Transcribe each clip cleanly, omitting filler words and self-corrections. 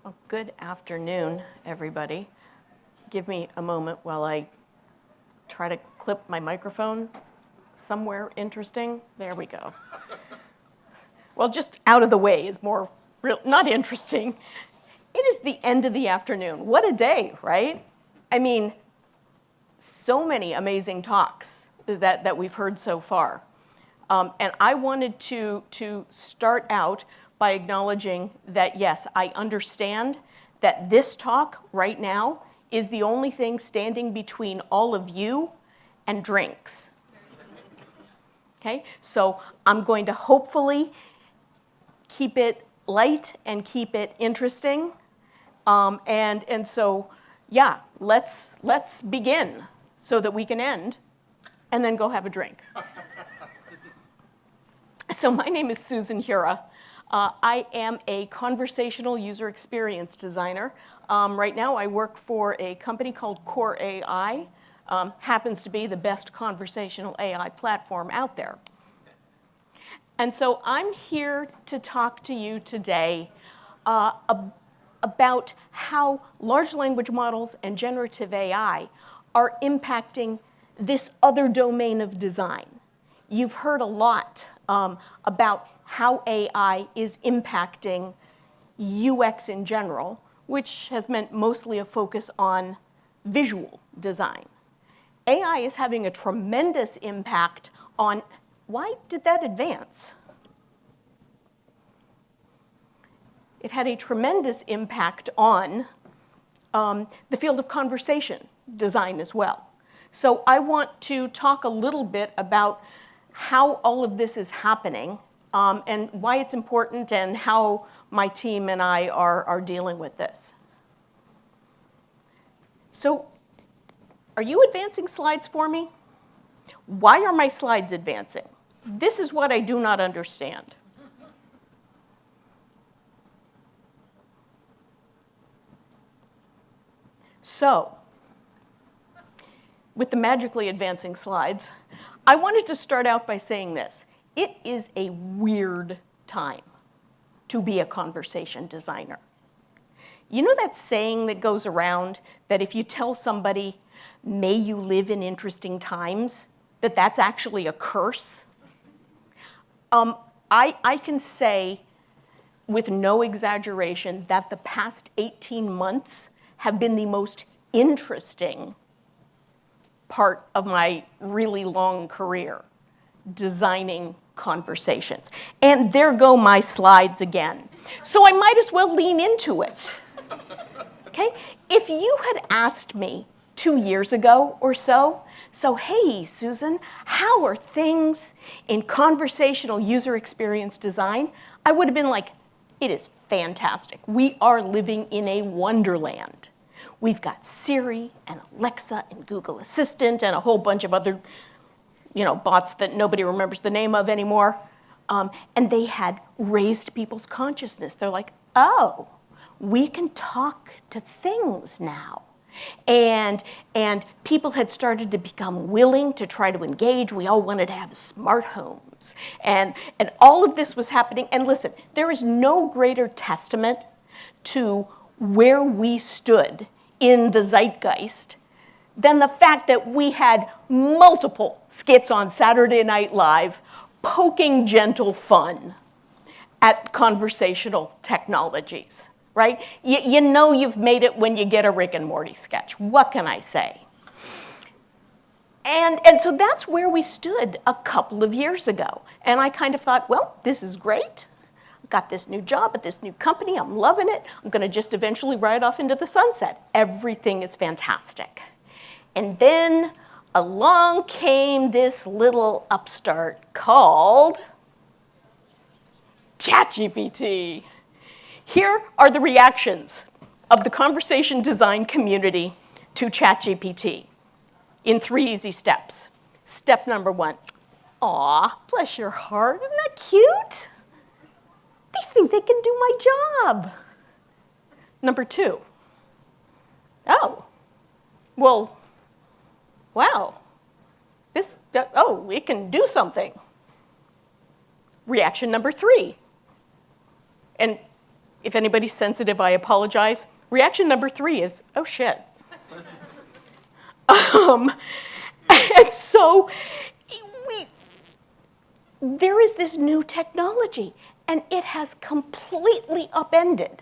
Well, good afternoon, everybody. Give me a moment while I try to clip my microphone somewhere interesting. There we go. Well, just out of the way is more real, not interesting. It is the end of the afternoon. What a day, right? I mean, so many amazing talks that we've heard so far. And I wanted to start out by acknowledging that, yes, I understand that this talk right now is the only thing standing between all of you and drinks. Okay, so I'm going to hopefully keep it light and keep it interesting. And so, yeah, let's begin so that we can end and then go have a drink. So my name is Susan Hura. I am a conversational user experience designer. Right now I work for a company called Core AI. Happens to be the best conversational AI platform out there. And so I'm here to talk to you today about how large language models and generative AI are impacting this other domain of design. You've heard a lot about how AI is impacting UX in general, which has meant mostly a focus on visual design. AI is having a tremendous impact on, why did that advance? It had a tremendous impact on the field of conversation design as well. So I want to talk a little bit about how all of this is happening and why it's important and how my team and I are dealing with this. So are you advancing slides for me? Why are my slides advancing? This is what I do not understand. So, with the magically advancing slides, I wanted to start out by saying this. It is a weird time to be a conversation designer. You know that saying that goes around that if you tell somebody, may you live in interesting times, that that's actually a curse? I can say with no exaggeration that the past 18 months have been the most interesting part of my really long career, designing conversations. And there go my slides again. So I might as well lean into it. Okay? If you had asked me 2 years ago or so, hey, Susan, how are things in conversational user experience design? I would have been like, it is fantastic. We are living in a wonderland. We've got Siri and Alexa and Google Assistant and a whole bunch of other, bots that nobody remembers the name of anymore. And they had raised people's consciousness. They're like, oh, we can talk to things now. And people had started to become willing to try to engage. We all wanted to have smart homes. And all of this was happening. And listen, there is no greater testament to where we stood in the zeitgeist than the fact that we had multiple skits on Saturday Night Live poking gentle fun at conversational technologies, right? You know you've made it when you get a Rick and Morty sketch. What can I say? And so that's where we stood a couple of years ago. And I kind of thought, well, this is great. Got this new job at this new company. I'm loving it. I'm going to just eventually ride off into the sunset. Everything is fantastic. And then along came this little upstart called ChatGPT. Here are the reactions of the conversation design community to ChatGPT in 3 easy steps. Step number 1, aw, bless your heart, isn't that cute? They think they can do my job. Number 2, oh, well, wow, it can do something. Reaction number 3, and If anybody's sensitive, I apologize. Reaction number 3 is, oh shit. And so there is this new technology, and it has completely upended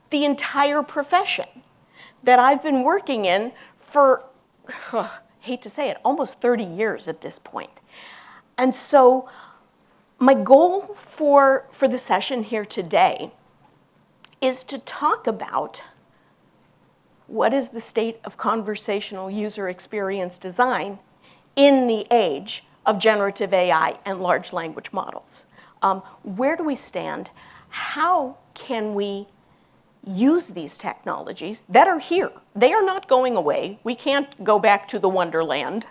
the entire profession that I've been working in for, hate to say it, almost 30 years at this point. And so my goal for the session here today is to talk about what is the state of conversational user experience design in the age of generative AI and large language models. Where do we stand? How can we use these technologies that are here? They are not going away. We can't go back to the Wonderland.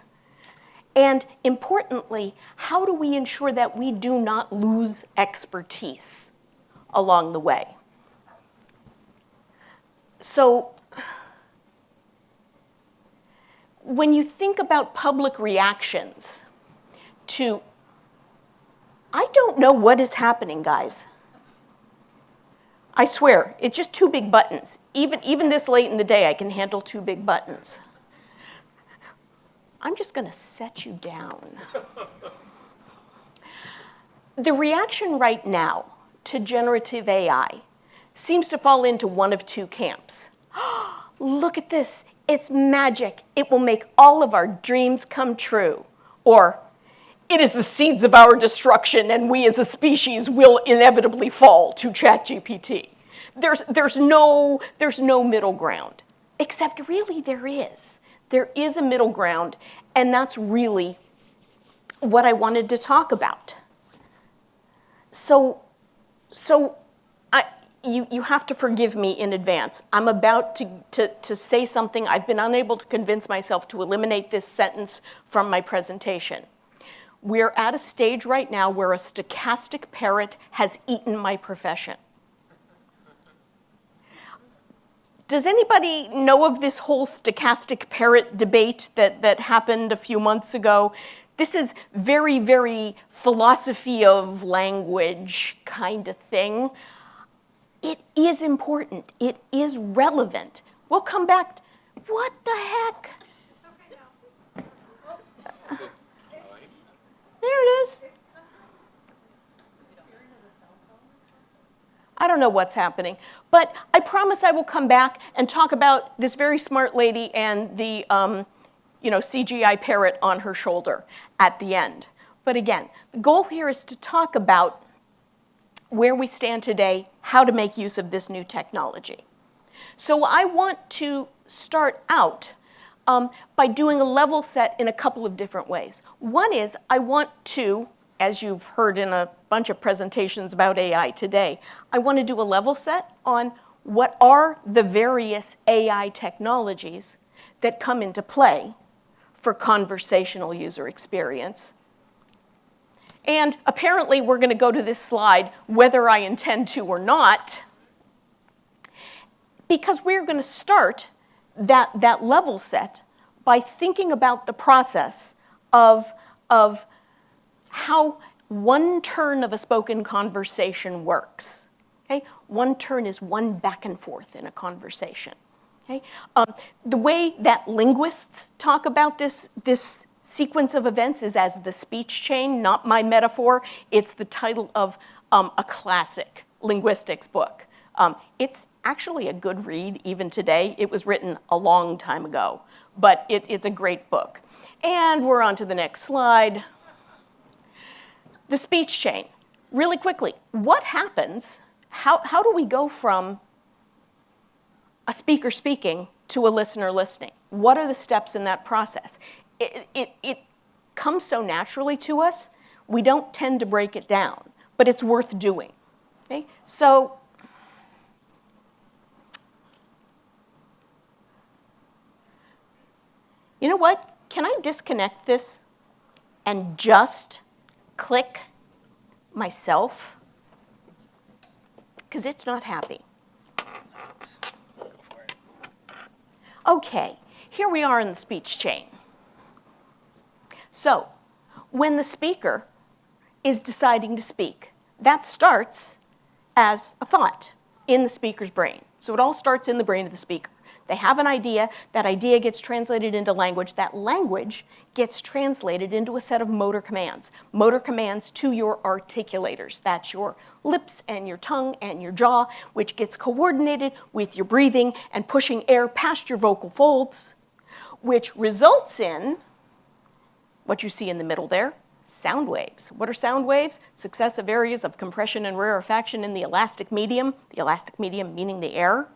And importantly, how do we ensure that we do not lose expertise along the way? So when you think about public reactions to, I don't know what is happening, guys. I swear, it's just 2 big buttons. Even this late in the day, I can handle 2 big buttons. I'm just going to set you down. The reaction right now to generative AI seems to fall into one of 2 camps. Look at this. It's magic. It will make all of our dreams come true. Or, it is the seeds of our destruction, and we as a species will inevitably fall to ChatGPT. There's no middle ground. Except really there is. There is a middle ground, and that's really what I wanted to talk about. So you have to forgive me in advance. I'm about to say something. I've been unable to convince myself to eliminate this sentence from my presentation. We're at a stage right now where a stochastic parrot has eaten my profession. Does anybody know of this whole stochastic parrot debate that happened a few months ago? This is very, very philosophy of language kind of thing. It is important. It is relevant. We'll come back. What the heck? There it is. I don't know what's happening, but I promise I will come back and talk about this very smart lady and the CGI parrot on her shoulder at the end. But again, the goal here is to talk about where we stand today, how to make use of this new technology. So I want to start out by doing a level set in a couple of different ways. One is I want to, as you've heard in a bunch of presentations about AI today, I want to do a level set on what are the various AI technologies that come into play for conversational user experience. And apparently we're going to go to this slide whether I intend to or not, because we're going to start that level set by thinking about the process of how one turn of a spoken conversation works. Okay? One turn is one back and forth in a conversation. Okay? The way that linguists talk about this sequence of events is as the speech chain, not my metaphor. It's the title of a classic linguistics book. It's actually a good read even today. It was written a long time ago, but it's a great book. And we're on to the next slide. The speech chain. Really quickly, what happens, how do we go from a speaker speaking to a listener listening? What are the steps in that process? It comes so naturally to us, we don't tend to break it down, but it's worth doing. Okay? So, you know what? Can I disconnect this and just click myself? Because it's not happy. Okay, here we are in the speech chain. So, when the speaker is deciding to speak, that starts as a thought. in the speaker's brain. So it all starts in the brain of the speaker. They have an idea, that idea gets translated into language, that language gets translated into a set of motor commands to your articulators. That's your lips and your tongue and your jaw, which gets coordinated with your breathing and pushing air past your vocal folds, which results in what you see in the middle there, sound waves. What are sound waves? Successive areas of compression and rarefaction in the elastic medium meaning the air.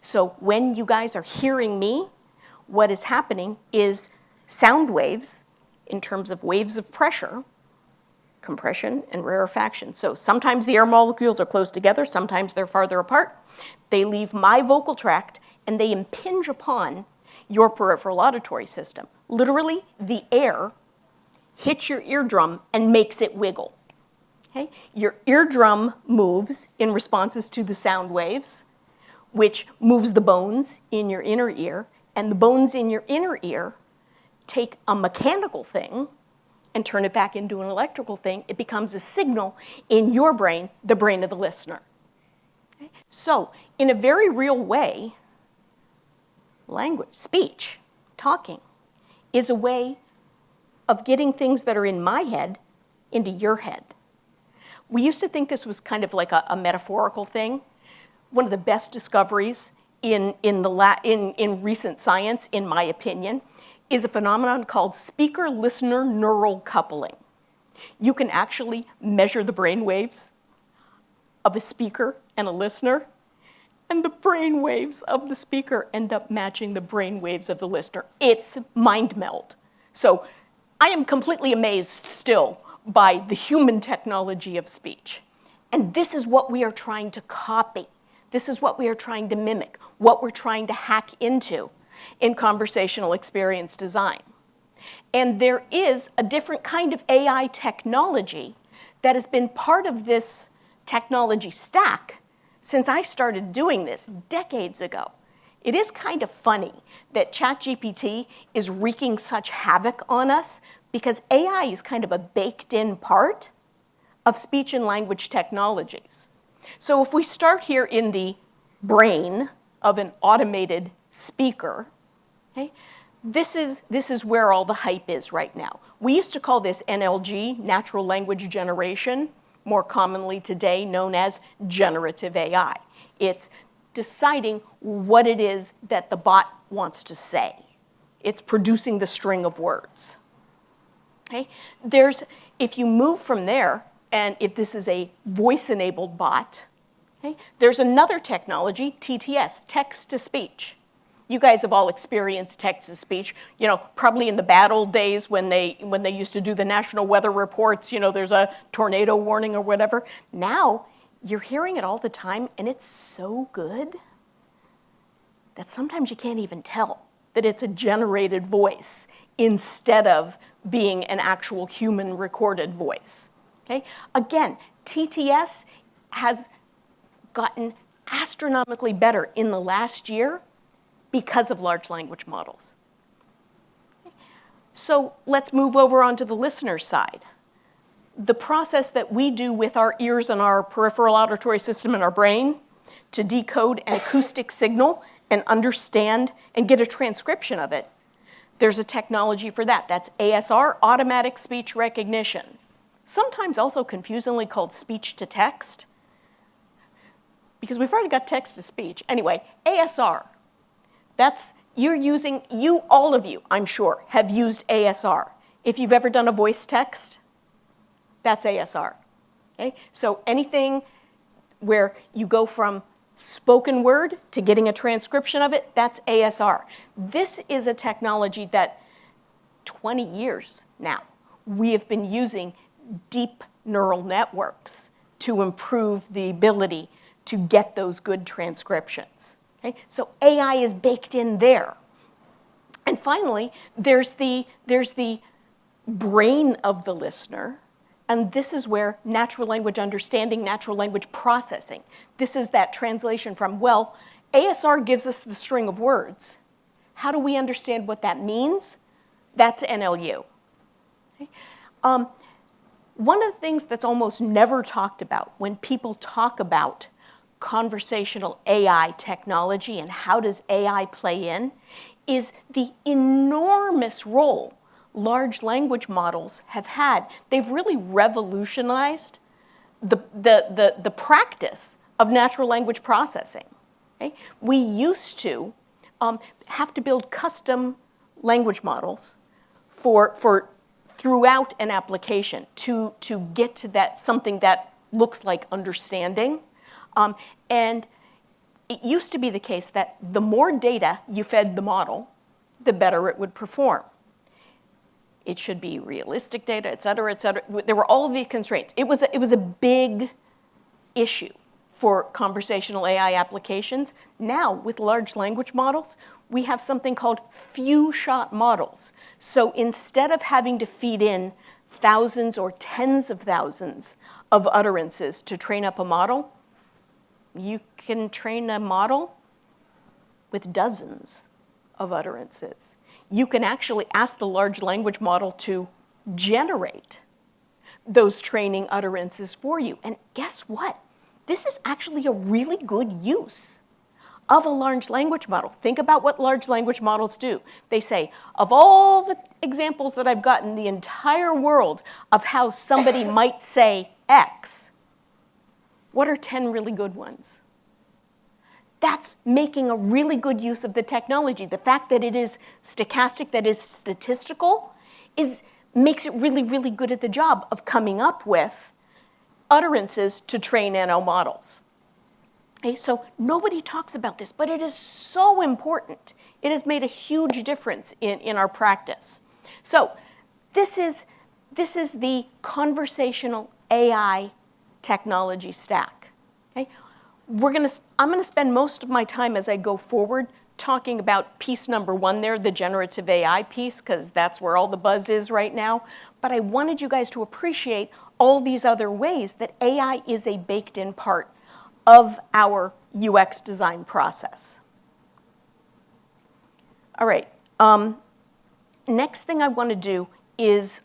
So when you guys are hearing me, what is happening is sound waves in terms of waves of pressure, compression and rarefaction. So sometimes the air molecules are close together, sometimes they're farther apart. They leave my vocal tract and they impinge upon your peripheral auditory system. Literally, the air hits your eardrum and makes it wiggle. Okay? Your eardrum moves in responses to the sound waves, which moves the bones in your inner ear, and the bones in your inner ear take a mechanical thing and turn it back into an electrical thing. It becomes a signal in your brain, the brain of the listener. Okay? So, in a very real way, language, speech, talking, is a way of getting things that are in my head into your head. We used to think this was kind of like a metaphorical thing. One of the best discoveries in recent science, in my opinion, is a phenomenon called speaker-listener neural coupling. You can actually measure the brain waves of a speaker and a listener, and the brain waves of the speaker end up matching the brain waves of the listener. It's mind meld. So I am completely amazed still by the human technology of speech. And this is what we are trying to copy. This is what we are trying to mimic, what we're trying to hack into in conversational experience design. And there is a different kind of AI technology that has been part of this technology stack since I started doing this decades ago. It is kind of funny that ChatGPT is wreaking such havoc on us because AI is kind of a baked-in part of speech and language technologies. So if we start here in the brain of an automated speaker, okay, this is where all the hype is right now. We used to call this NLG, natural language generation, more commonly today known as generative AI. It's deciding what it is that the bot wants to say. It's producing the string of words. Okay? If you move from there, and if this is a voice-enabled bot, okay, there's another technology, TTS, text-to-speech. You guys have all experienced text-to-speech, probably in the bad old days when they used to do the national weather reports, there's a tornado warning or whatever. Now, you're hearing it all the time, and it's so good that sometimes you can't even tell that it's a generated voice instead of being an actual human recorded voice. Okay? Again, TTS has gotten astronomically better in the last year because of large language models. Okay? So let's move over onto the listener side. The process that we do with our ears and our peripheral auditory system in our brain to decode an acoustic signal and understand and get a transcription of it, there's a technology for that. That's ASR, automatic speech recognition. Sometimes also confusingly called speech-to-text, because we've already got text-to-speech. Anyway, ASR, all of you, I'm sure, have used ASR. If you've ever done a voice text, that's ASR. Okay? So anything where you go from spoken word to getting a transcription of it, that's ASR. This is a technology that 20 years now we have been using deep neural networks to improve the ability to get those good transcriptions. Okay? So AI is baked in there. And finally, there's the brain of the listener, and this is where natural language understanding, natural language processing, this is that translation from, well, ASR gives us the string of words. How do we understand what that means? That's NLU. Okay? One of the things that's almost never talked about when people talk about conversational AI technology and how does AI play in is the enormous role large language models have had. They've really revolutionized the practice of natural language processing. Okay? We used to have to build custom language models for throughout an application to get to that something that looks like understanding. And it used to be the case that the more data you fed the model, the better it would perform. It should be realistic data, et cetera, et cetera. There were all of these constraints. It was a big issue for conversational AI applications. Now, with large language models, we have something called few-shot models. So instead of having to feed in thousands or tens of thousands of utterances to train up a model, you can train a model with dozens of utterances. You can actually ask the large language model to generate those training utterances for you. And guess what? This is actually a really good use of a large language model. Think about what large language models do. They say, of all the examples that I've gotten in the entire world of how somebody might say X, what are 10 really good ones? That's making a really good use of the technology. The fact that it is stochastic, that is statistical, makes it really, really good at the job of coming up with utterances to train NL models. Okay, so nobody talks about this, but it is so important. It has made a huge difference in our practice. So this is the conversational AI technology stack. Okay? I'm going to spend most of my time as I go forward talking about piece number one there, the generative AI piece, because that's where all the buzz is right now. But I wanted you guys to appreciate all these other ways that AI is a baked-in part of our UX design process. All right. Next thing I want to do is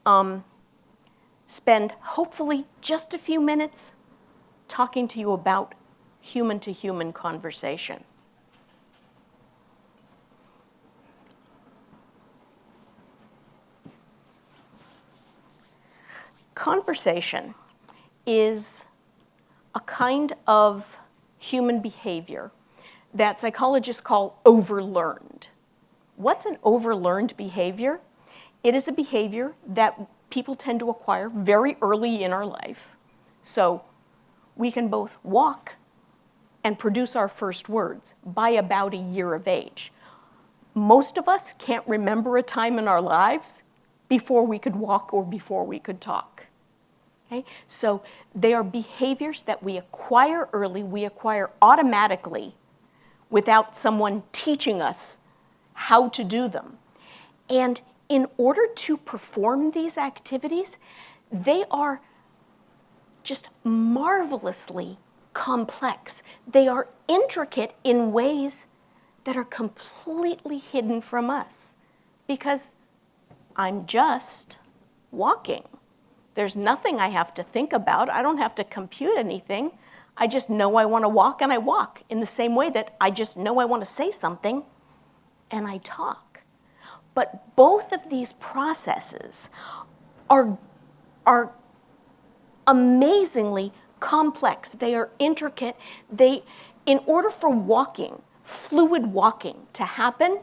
spend hopefully just a few minutes talking to you about human-to-human conversation. Conversation is a kind of human behavior that psychologists call overlearned. What's an overlearned behavior? It is a behavior that people tend to acquire very early in our life. So we can both walk and produce our first words by about a year of age. Most of us can't remember a time in our lives before we could walk or before we could talk. Okay? So they are behaviors that we acquire early, we acquire automatically without someone teaching us how to do them. And in order to perform these activities, they are just marvelously complex. They are intricate in ways that are completely hidden from us because I'm just walking. There's nothing I have to think about. I don't have to compute anything. I just know I want to walk and I walk in the same way that I just know I want to say something and I talk. But both of these processes are amazingly complex. They are intricate. In order for walking, fluid walking to happen,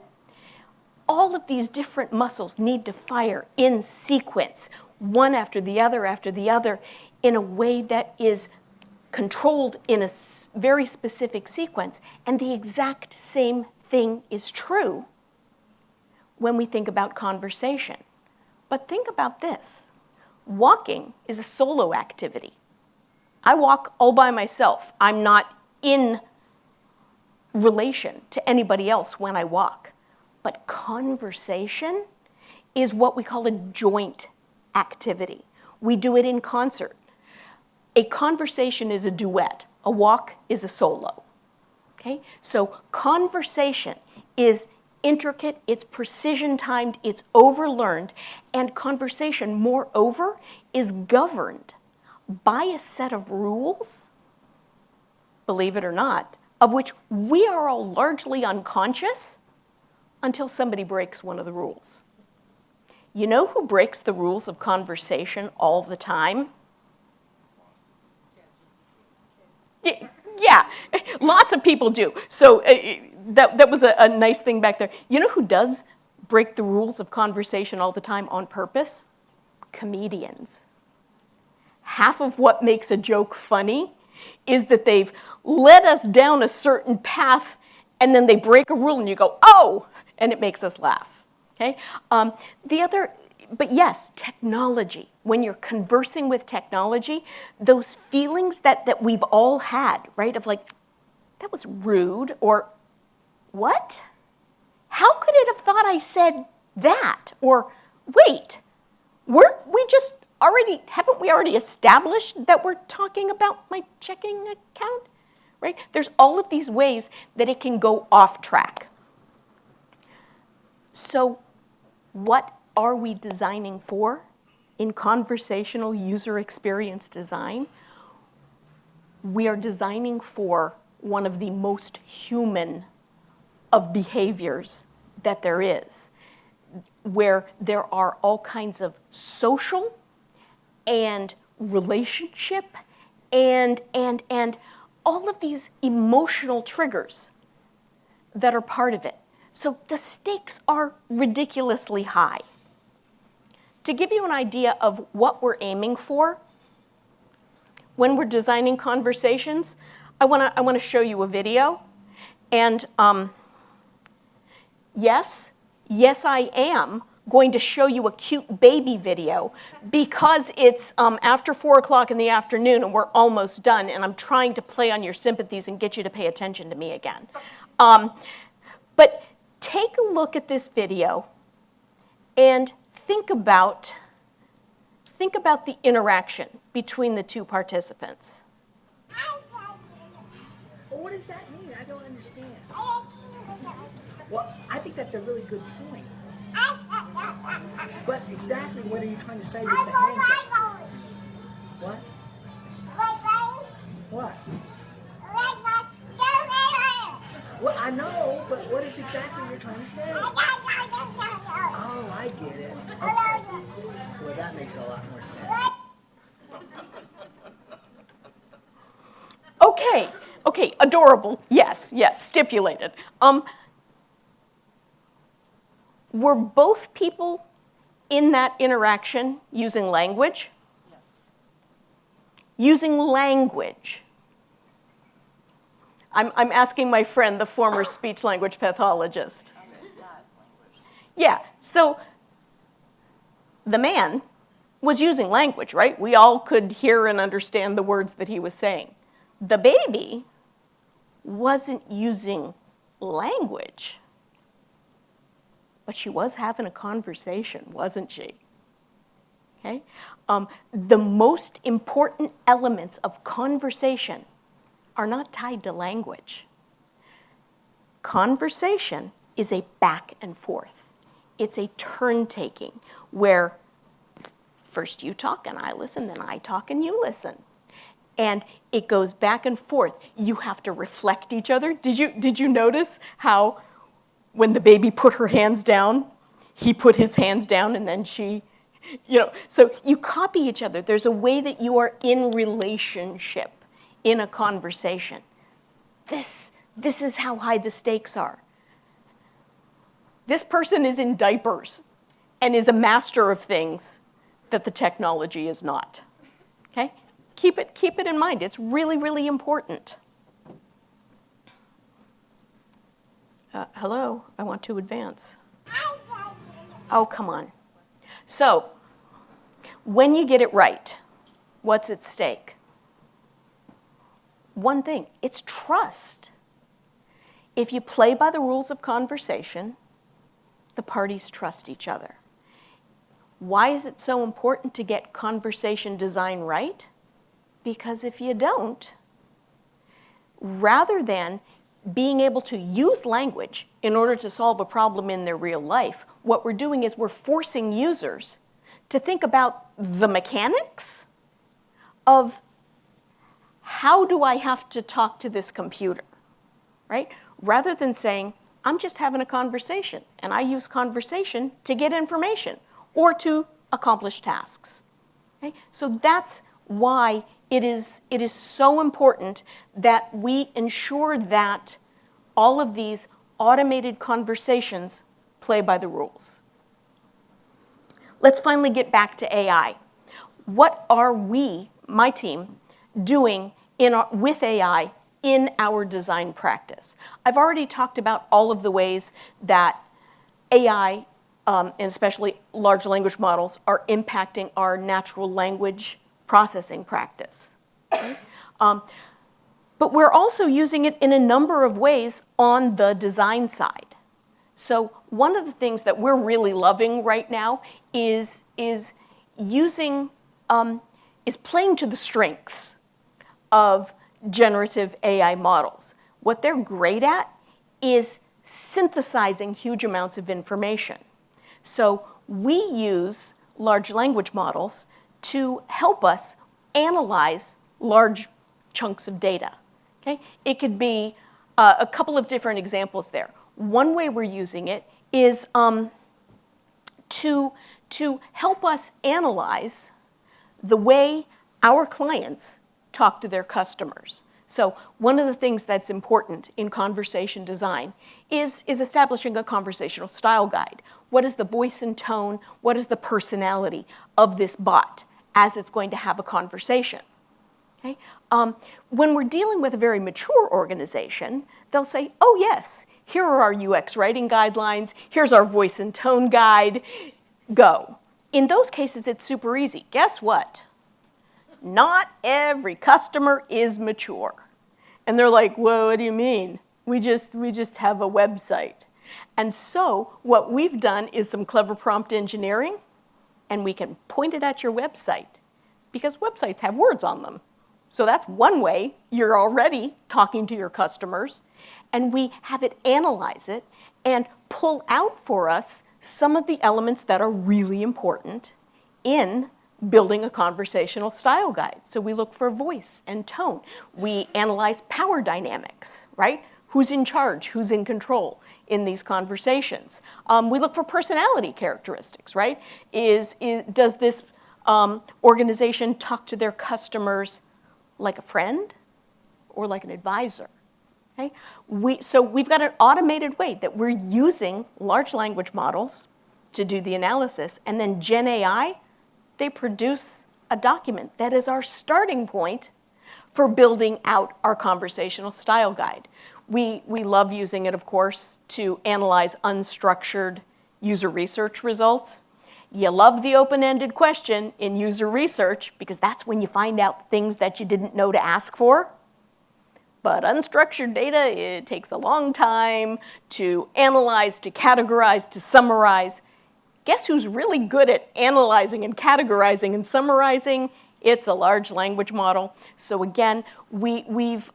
all of these different muscles need to fire in sequence, one after the other, in a way that is controlled in a very specific sequence. And the exact same thing is true when we think about conversation. But think about this. Walking is a solo activity. I walk all by myself. I'm not in relation to anybody else when I walk. But conversation is what we call a joint activity. We do it in concert. A conversation is a duet. A walk is a solo. Okay? So conversation is intricate, it's precision timed, it's overlearned, and conversation, moreover, is governed by a set of rules believe it or not, of which we are all largely unconscious until somebody breaks one of the rules. You know who breaks the rules of conversation all the time? Yeah, lots of people do. So that was a nice thing back there. You know who does break the rules of conversation all the time on purpose? Comedians. Half of what makes a joke funny is that they've led us down a certain path and then they break a rule and you go, oh, and it makes us laugh. Okay? But yes, technology. When you're conversing with technology, those feelings that we've all had, right? Of like, that was rude, or what? How could it have thought I said that? Or wait, haven't we already established that we're talking about my checking account? Right? There's all of these ways that it can go off track. So what are we designing for in conversational user experience design? We are designing for one of the most human of behaviors that there is, where there are all kinds of social and relationship and all of these emotional triggers that are part of it. So the stakes are ridiculously high. To give you an idea of what we're aiming for when we're designing conversations, I want to show you a video. And yes, I am going to show you a cute baby video because it's after 4 o'clock in the afternoon and we're almost done, and I'm trying to play on your sympathies and get you to pay attention to me again. But take a look at this video and think about the interaction between the two participants. Well, what does that mean? I don't understand. Well, I think that's a really good point. But exactly what are you trying to say with the handshake? What? What? Well, I know, but what is exactly you're trying to say? Oh, I get it. Okay. Well, that makes a lot more sense. Okay, adorable. Yes, stipulated. Were both people in that interaction using language? Yes. Using language. I'm asking my friend, the former speech-language pathologist. Yeah, so the man was using language, right? We all could hear and understand the words that he was saying. The baby wasn't using language, but she was having a conversation, wasn't she? Okay? The most important elements of conversation are not tied to language. Conversation is a back and forth. It's a turn-taking where first you talk and I listen, then I talk and you listen. And it goes back and forth. You have to reflect each other. Did you notice how when the baby put her hands down, he put his hands down and then she, so you copy each other. There's a way that you are in relationship in a conversation. This is how high the stakes are. This person is in diapers and is a master of things that the technology is not. Okay? Keep it in mind. It's really, really important. Hello, I want to advance. Oh, come on. So, when you get it right, what's at stake? One thing, it's trust. If you play by the rules of conversation, the parties trust each other. Why is it so important to get conversation design right? Because if you don't, rather than being able to use language in order to solve a problem in their real life, what we're doing is we're forcing users to think about the mechanics of how do I have to talk to this computer, right? Rather than saying, I'm just having a conversation, and I use conversation to get information or to accomplish tasks. Okay? So that's why it is so important that we ensure that all of these automated conversations play by the rules. Let's finally get back to AI. What are we, my team, doing with AI in our design practice? I've already talked about all of the ways that AI, and especially large language models, are impacting our natural language processing practice. Okay? But we're also using it in a number of ways on the design side. So one of the things that we're really loving right now is playing to the strengths of generative AI models. What they're great at is synthesizing huge amounts of information. So we use large language models to help us analyze large chunks of data. Okay? It could be a couple of different examples there. One way we're using it is to help us analyze the way our clients talk to their customers. So one of the things that's important in conversation design is establishing a conversational style guide. What is the voice and tone? What is the personality of this bot as it's going to have a conversation? Okay? When we're dealing with a very mature organization, they'll say, oh yes, here are our UX writing guidelines, here's our voice and tone guide, go. In those cases, it's super easy. Guess what? Not every customer is mature. And they're like, whoa, what do you mean? We just have a website. And so what we've done is some clever prompt engineering, and we can point it at your website because websites have words on them. So that's one way you're already talking to your customers. And we have it analyze it and pull out for us some of the elements that are really important in building a conversational style guide. So we look for voice and tone. We analyze power dynamics, right? Who's in charge, who's in control in these conversations. We look for personality characteristics, right? Does this organization talk to their customers like a friend or like an advisor? Okay? So we've got an automated way that we're using large language models to do the analysis, and then Gen AI, they produce a document that is our starting point for building out our conversational style guide. We love using it, of course, to analyze unstructured user research results. You love the open-ended question in user research because that's when you find out things that you didn't know to ask for. But unstructured data, it takes a long time to analyze, to categorize, to summarize. Guess who's really good at analyzing and categorizing and summarizing? It's a large language model. So again, we've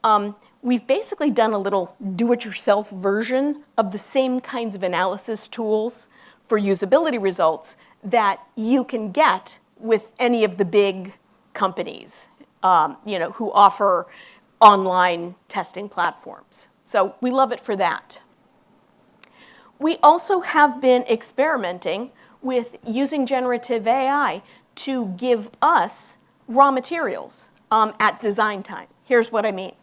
basically done a little do-it-yourself version of the same kinds of analysis tools for usability results that you can get with any of the big companies, who offer online testing platforms. So we love it for that. We also have been experimenting with using generative AI to give us raw materials at design time. Here's what I mean.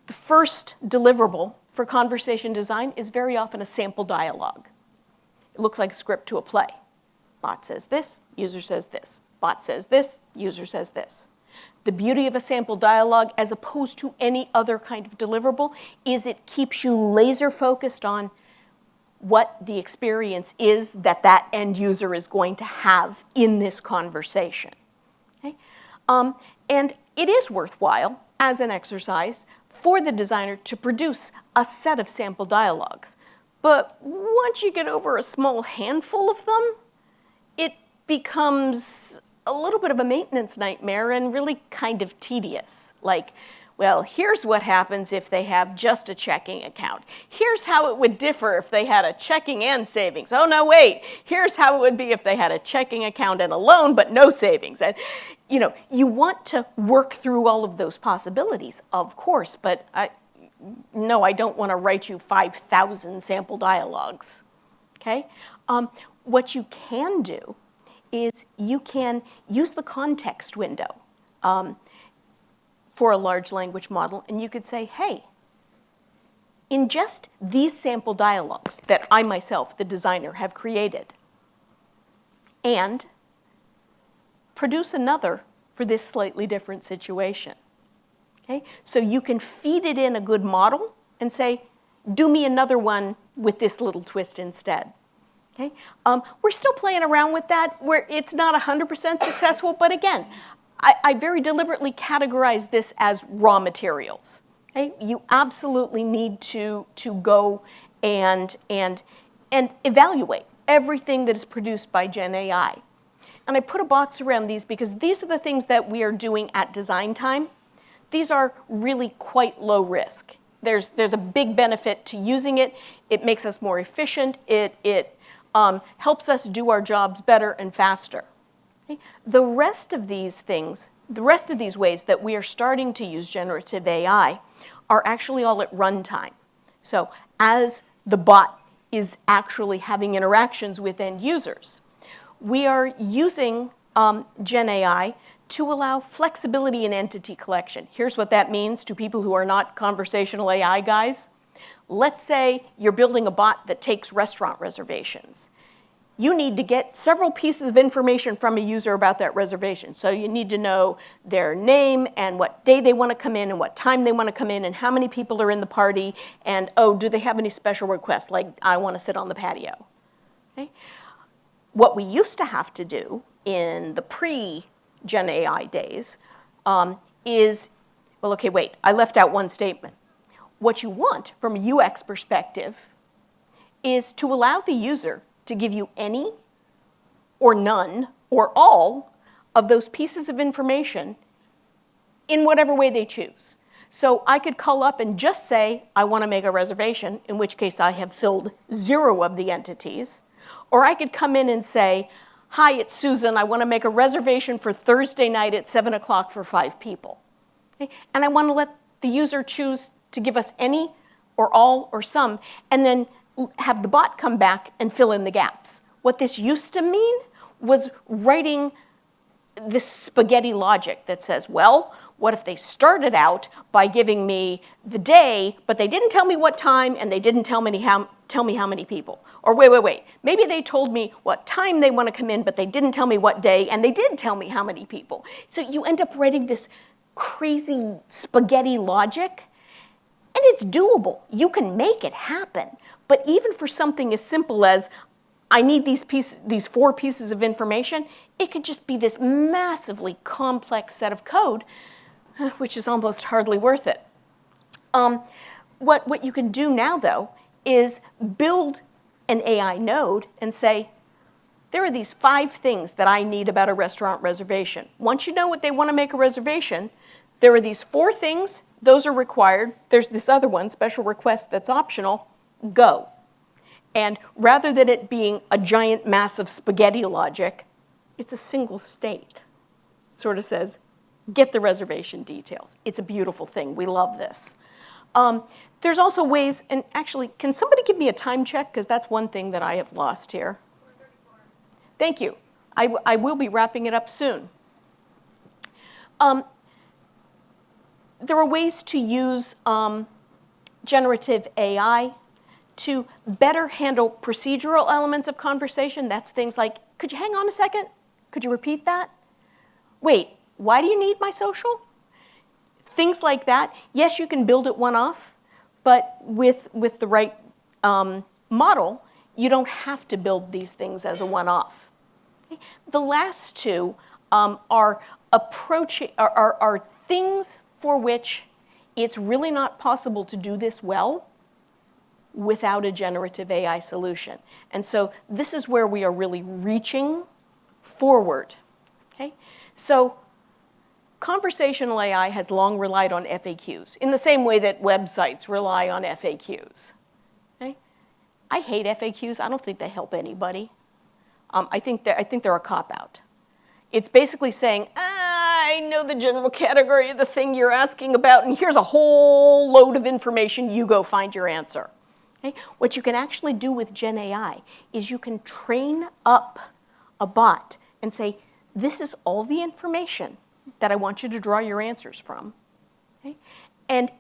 The first deliverable for conversation design is very often a sample dialogue. It looks like a script to a play. Bot says this, user says this. Bot says this, user says this. The beauty of a sample dialogue, as opposed to any other kind of deliverable, is it keeps you laser focused on what the experience is that end user is going to have in this conversation. Okay? And it is worthwhile, as an exercise, for the designer to produce a set of sample dialogues. But once you get over a small handful of them, it becomes a little bit of a maintenance nightmare and really kind of tedious. Like, well, here's what happens if they have just a checking account. Here's how it would differ if they had a checking and savings. Oh, no, wait. Here's how it would be if they had a checking account and a loan, but no savings. And you want to work through all of those possibilities, of course, but no, I don't want to write you 5,000 sample dialogues, okay? What you can do is you can use the context window for a large language model, and you could say, hey, ingest these sample dialogues that I myself, the designer, have created, and produce another for this slightly different situation. Okay? So you can feed it in a good model and say, do me another one with this little twist instead. Okay? We're still playing around with that where it's not 100% successful, but again, I very deliberately categorize this as raw materials. Okay? You absolutely need to go and evaluate everything that is produced by Gen AI. And I put a box around these because these are the things that we are doing at design time. These are really quite low risk. There's a big benefit to using it. It makes us more efficient. It helps us do our jobs better and faster. Okay? The rest of these things, the rest of these ways that we are starting to use generative AI are actually all at runtime. So as the bot is actually having interactions with end users, we are using Gen AI to allow flexibility in entity collection. Here's what that means to people who are not conversational AI guys. Let's say you're building a bot that takes restaurant reservations. You need to get several pieces of information from a user about that reservation. So you need to know their name and what day they want to come in and what time they want to come in and how many people are in the party and, oh, do they have any special requests, like I want to sit on the patio. Okay? What we used to have to do in the pre-Gen AI days is, well, okay, wait, I left out one statement. What you want from a UX perspective is to allow the user to give you any or none or all of those pieces of information in whatever way they choose. So I could call up and just say, I want to make a reservation, in which case I have filled 0 of the entities. Or I could come in and say, hi, it's Susan. I want to make a reservation for Thursday night at 7 o'clock for 5 people. Okay? And I want to let the user choose to give us any or all or some, and then have the bot come back and fill in the gaps. What this used to mean was writing this spaghetti logic that says, well, what if they started out by giving me the day, but they didn't tell me what time, and they didn't tell me how many people? Or wait, maybe they told me what time they want to come in, but they didn't tell me what day, and they did tell me how many people. So you end up writing this crazy spaghetti logic, and it's doable. You can make it happen. But even for something as simple as, I need these 4 pieces of information, it could just be this massively complex set of code, which is almost hardly worth it. What you can do now, though, is build an AI node and say, there are these 5 things that I need about a restaurant reservation. Once you know what they want to make a reservation, there are these 4 things, those are required. There's this other one, special request, that's optional. Go. And rather than it being a giant mass of spaghetti logic, it's a single state. It sort of says, get the reservation details. It's a beautiful thing. We love this. There's also ways, and actually, can somebody give me a time check? Because that's one thing that I have lost here. 4:34. Thank you. I will be wrapping it up soon. There are ways to use generative AI to better handle procedural elements of conversation. That's things like, could you hang on a second? Could you repeat that? Wait, why do you need my social? Things like that. Yes, you can build it one-off, but with the right model, you don't have to build these things as a one-off. Okay? The last 2 are things for which it's really not possible to do this well without a generative AI solution. And so this is where we are really reaching forward. Okay? So conversational AI has long relied on FAQs, in the same way that websites rely on FAQs. Okay? I hate FAQs. I don't think they help anybody. I think they're a cop-out. It's basically saying, I know the general category of the thing you're asking about, and here's a whole load of information. You go find your answer. Okay? What you can actually do with Gen AI is you can train up a bot and say, this is all the information that I want you to draw your answers from. Okay? And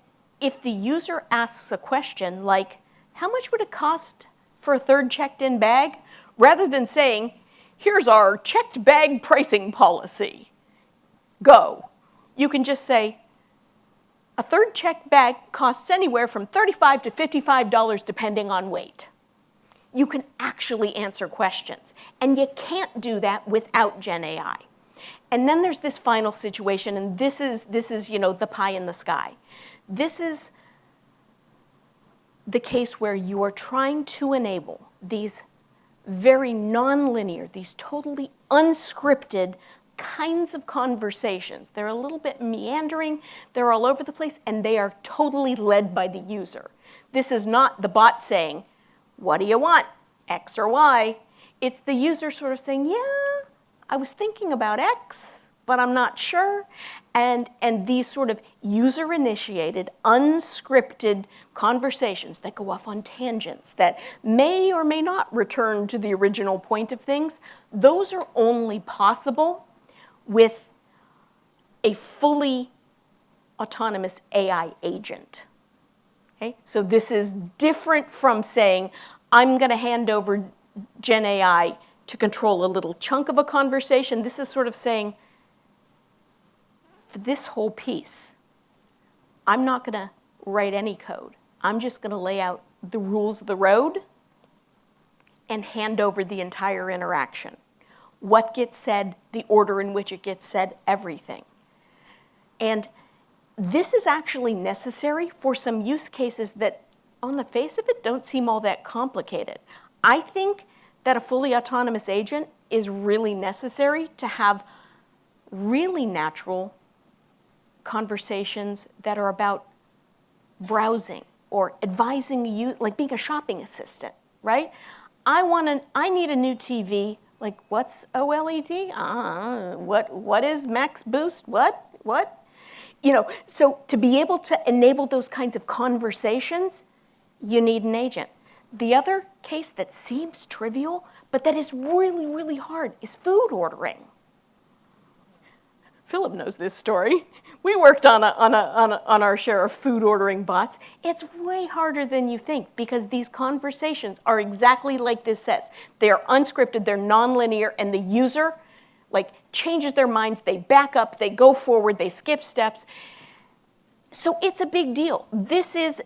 if the user asks a question like, how much would it cost for a third checked-in bag? Rather than saying, here's our checked bag pricing policy, go. You can just say, a third checked bag costs anywhere from $35 to $55 depending on weight. You can actually answer questions. And you can't do that without Gen AI. And then there's this final situation, and this is the pie in the sky. This is the case where you are trying to enable these very nonlinear, these totally unscripted kinds of conversations. They're a little bit meandering, they're all over the place, and they are totally led by the user. This is not the bot saying, what do you want, X or Y? It's the user sort of saying, yeah, I was thinking about X, but I'm not sure. And these sort of user-initiated, unscripted conversations that go off on tangents that may or may not return to the original point of things, those are only possible with a fully autonomous AI agent. Okay? So this is different from saying, I'm going to hand over Gen AI to control a little chunk of a conversation. This is sort of saying, for this whole piece, I'm not going to write any code. I'm just going to lay out the rules of the road and hand over the entire interaction. What gets said, the order in which it gets said, everything. And this is actually necessary for some use cases that, on the face of it, don't seem all that complicated. I think that a fully autonomous agent is really necessary to have really natural conversations that are about browsing or advising you, like being a shopping assistant, right? I need a new TV. Like, what's OLED? What is max boost? What? So to be able to enable those kinds of conversations, you need an agent. The other case that seems trivial, but that is really, really hard, is food ordering. Philip knows this story. We worked on our share of food ordering bots. It's way harder than you think because these conversations are exactly like this says. They are unscripted, they're nonlinear, and the user changes their minds, they back up, they go forward, they skip steps. So it's a big deal. This is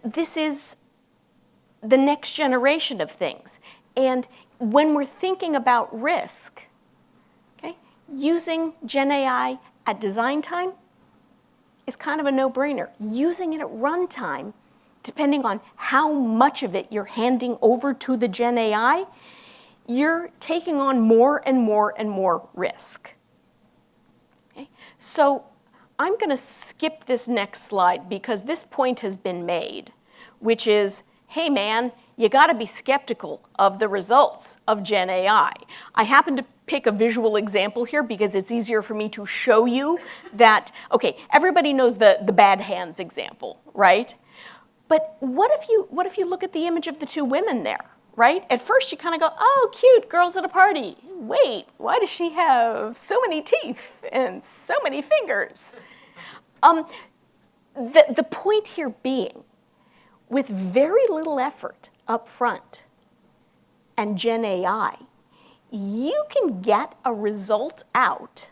the next generation of things. And when we're thinking about risk, okay, using Gen AI at design time is kind of a no-brainer. Using it at runtime, depending on how much of it you're handing over to the Gen AI, you're taking on more and more and more risk. Okay? So I'm going to skip this next slide because this point has been made, which is, hey man, you got to be skeptical of the results of Gen AI. I happen to pick a visual example here because it's easier for me to show you that, okay, everybody knows the bad hands example, right? But what if you look at the image of the two women there, right? At first you kind of go, oh, cute, girls at a party. Wait, why does she have so many teeth and so many fingers? The point here being, with very little effort up front and Gen AI, you can get a result out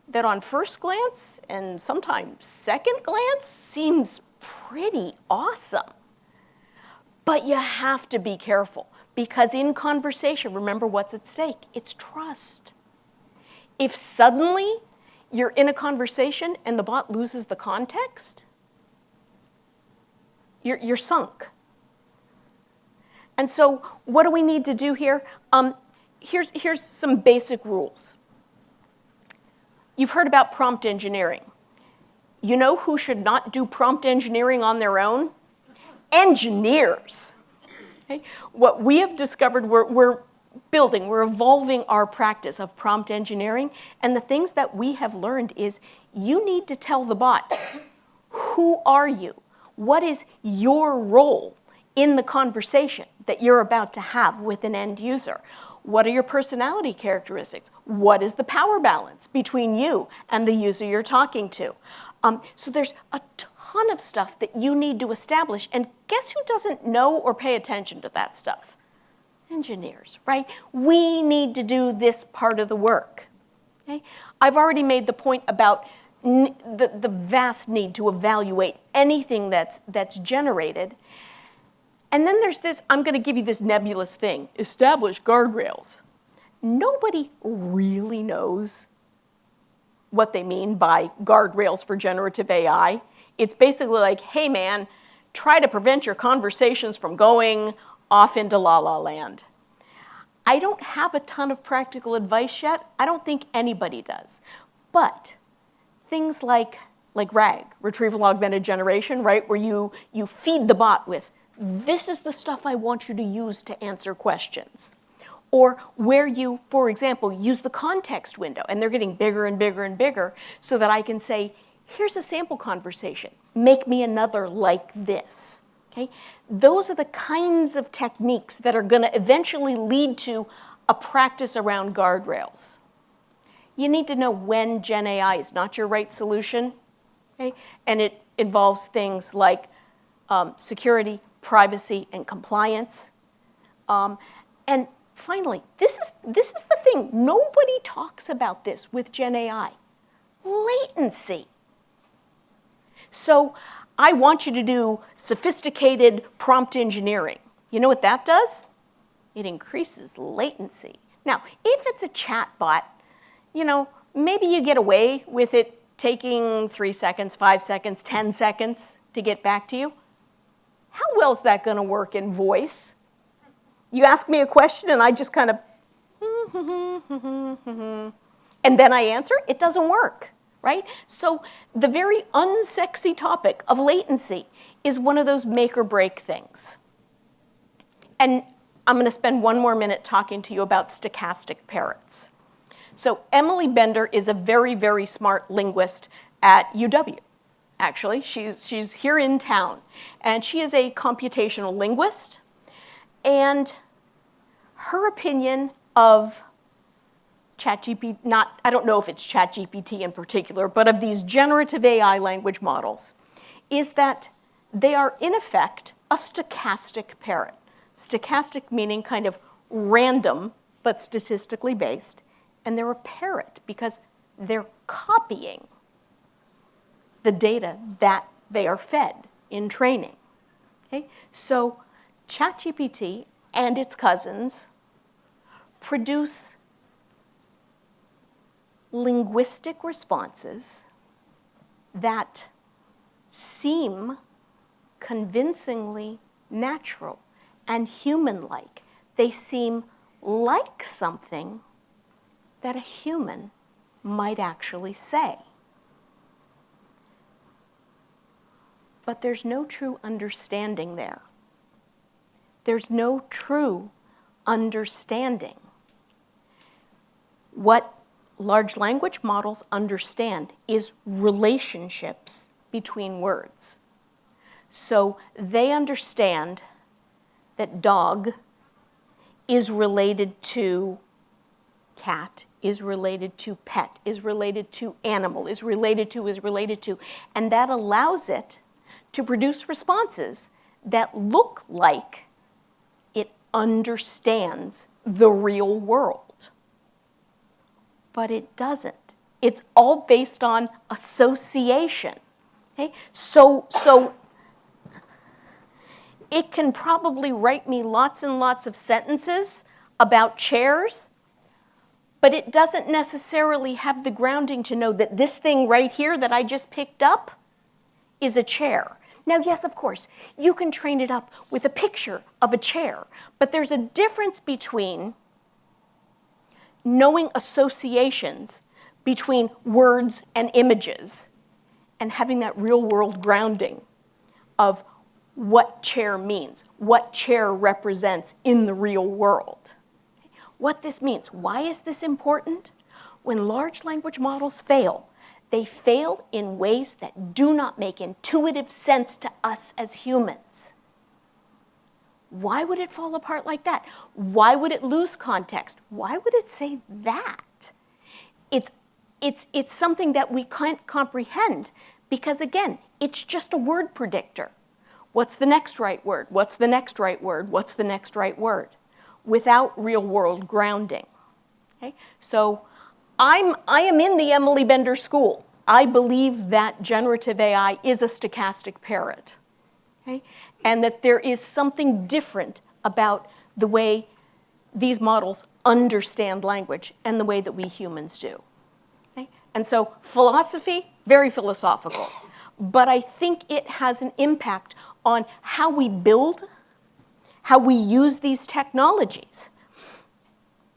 that on first glance and sometimes second glance seems pretty awesome. But you have to be careful because in conversation, remember what's at stake? It's trust. If suddenly you're in a conversation and the bot loses the context, you're sunk. And so what do we need to do here? Here's some basic rules. You've heard about prompt engineering. You know who should not do prompt engineering on their own? Engineers. Okay? What we have discovered, we're building, we're evolving our practice of prompt engineering, and the things that we have learned is you need to tell the bot, who are you? What is your role in the conversation that you're about to have with an end user? What are your personality characteristics? What is the power balance between you and the user you're talking to? So there's a ton of stuff that you need to establish, and guess who doesn't know or pay attention to that stuff? Engineers, right? We need to do this part of the work. Okay? I've already made the point about the vast need to evaluate anything that's generated. And then there's this, I'm going to give you this nebulous thing, establish guardrails. Nobody really knows what they mean by guardrails for generative AI. It's basically like, hey man, try to prevent your conversations from going off into la la land. I don't have a ton of practical advice yet. I don't think anybody does. But things like RAG, retrieval augmented generation, right, where you feed the bot with, this is the stuff I want you to use to answer questions. Or where you, for example, use the context window, and they're getting bigger and bigger and bigger, so that I can say, here's a sample conversation. Make me another like this. Okay? Those are the kinds of techniques that are going to eventually lead to a practice around guardrails. You need to know when Gen AI is not your right solution, okay? And it involves things like security, privacy, and compliance. And finally, this is the thing. Nobody talks about this with Gen AI. Latency. So I want you to do sophisticated prompt engineering. You know what that does? It increases latency. Now, if it's a chat bot, you know, maybe you get away with it taking 3 seconds, 5 seconds, 10 seconds to get back to you. How well is that going to work in voice? You ask me a question and I just kind of, and then I answer, it doesn't work, right? So the very unsexy topic of latency is one of those make or break things. And I'm going to spend one more minute talking to you about stochastic parrots. So Emily Bender is a very, very smart linguist at UW. Actually, she's here in town, and she is a computational linguist. And her opinion of ChatGPT, I don't know if it's ChatGPT in particular, but of these generative AI language models, is that they are in effect a stochastic parrot. Stochastic meaning kind of random, but statistically based. And they're a parrot because they're copying the data that they are fed in training. Okay? So ChatGPT and its cousins produce linguistic responses that seem convincingly natural and human-like. They seem like something that a human might actually say. But there's no true understanding there. There's no true understanding. What large language models understand is relationships between words. So they understand that dog is related to cat, is related to pet, is related to animal, is related to, and that allows it to produce responses that look like it understands the real world. But it doesn't. It's all based on association. Okay? So it can probably write me lots and lots of sentences about chairs, but it doesn't necessarily have the grounding to know that this thing right here that I just picked up is a chair. Now, yes, of course, you can train it up with a picture of a chair, but there's a difference between knowing associations between words and images and having that real-world grounding of what chair means, what chair represents in the real world. what this means. Why is this important? When large language models fail, they fail in ways that do not make intuitive sense to us as humans. Why would it fall apart like that? Why would it lose context? Why would it say that? It's something that we can't comprehend because, again, it's just a word predictor. What's the next right word? What's the next right word? What's the next right word? Without real-world grounding. Okay? So I am in the Emily Bender school. I believe that generative AI is a stochastic parrot. Okay? And that there is something different about the way these models understand language and the way that we humans do. Okay? And so philosophy, very philosophical. But I think it has an impact on how we build, how we use these technologies.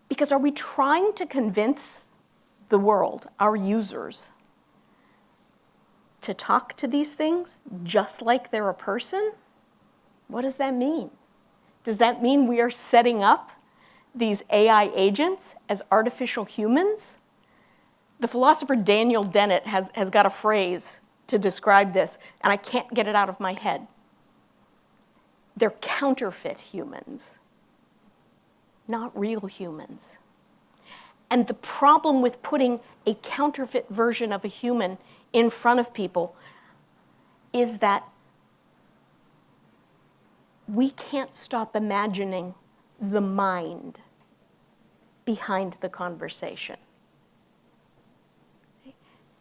Because are we trying to convince the world, our users, to talk to these things just like they're a person? What does that mean? Does that mean we are setting up these AI agents as artificial humans? The philosopher Daniel Dennett has got a phrase to describe this, and I can't get it out of my head. They're counterfeit humans, not real humans. And the problem with putting a counterfeit version of a human in front of people is that we can't stop imagining the mind behind the conversation.